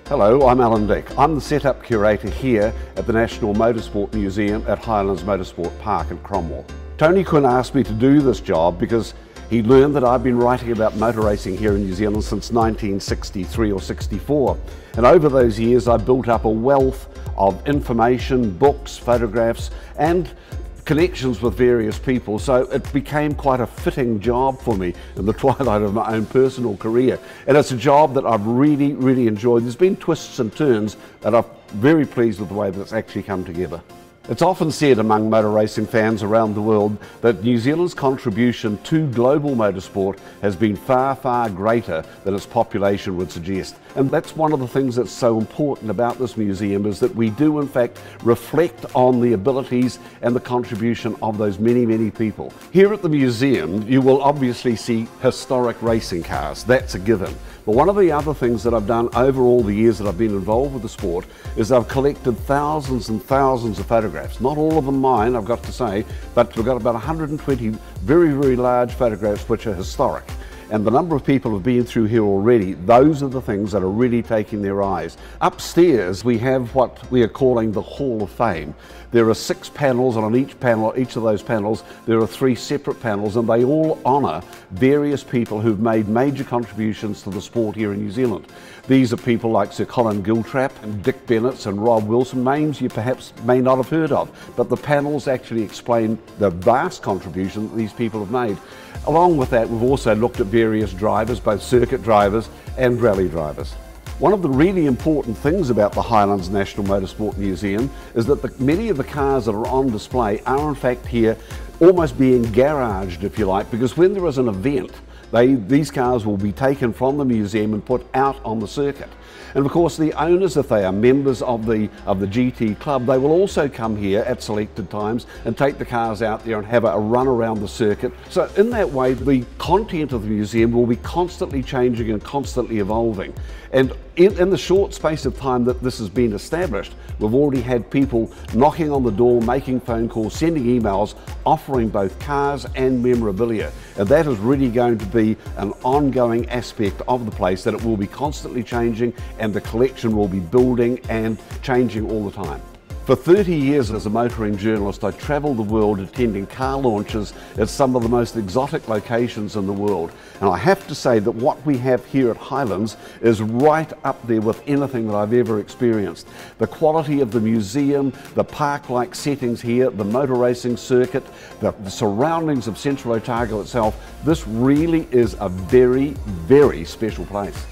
Hello, I'm Alan Dick. I'm the setup curator here at the National Motorsport Museum at Highlands Motorsport Park in Cromwell. Tony Quinn asked me to do this job because he learned that I've been writing about motor racing here in New Zealand since 1963 or 64. And over those years I built up a wealth of information, books, photographs and connections with various people, so it became quite a fitting job for me in the twilight of my own personal career. And it's a job that I've really enjoyed. There's been twists and turns, and I'm very pleased with the way that it's actually come together. It's often said among motor racing fans around the world that New Zealand's contribution to global motorsport has been far greater than its population would suggest. And that's one of the things that's so important about this museum, is that we do in fact reflect on the abilities and the contribution of those many people. Here at the museum you will obviously see historic racing cars, that's a given. But one of the other things that I've done over all the years that I've been involved with the sport is I've collected thousands and thousands of photographs. Not all of them mine, I've got to say, but we've got about 120 very large photographs which are historic. And the number of people who have been through here already, those are the things that are really taking their eyes. Upstairs we have what we are calling the Hall of Fame. There are 6 panels, and on each of those panels there are 3 separate panels, and they all honour various people who've made major contributions to the sport here in New Zealand. These are people like Sir Colin Giltrap and Dick Bennett and Rob Wilson, names you perhaps may not have heard of, but the panels actually explain the vast contribution that these people have made. Along with that, we've also looked at various drivers, both circuit drivers and rally drivers. One of the really important things about the Highlands National Motorsport Museum is that many of the cars that are on display are in fact here almost being garaged, if you like, because when there is an event, these cars will be taken from the museum and put out on the circuit. And of course the owners, if they are members of the GT club, they will also come here at selected times and take the cars out there and have a run around the circuit. So in that way the content of the museum will be constantly changing and constantly evolving. And in the short space of time that this has been established, we've already had people knocking on the door, making phone calls, sending emails, offering both cars and memorabilia. And that is really going to be an ongoing aspect of the place, that it will be constantly changing and the collection will be building and changing all the time. For 30 years as a motoring journalist, I travelled the world attending car launches at some of the most exotic locations in the world. And I have to say that what we have here at Highlands is right up there with anything that I've ever experienced. The quality of the museum, the park-like settings here, the motor racing circuit, the surroundings of Central Otago itself, this really is a very special place.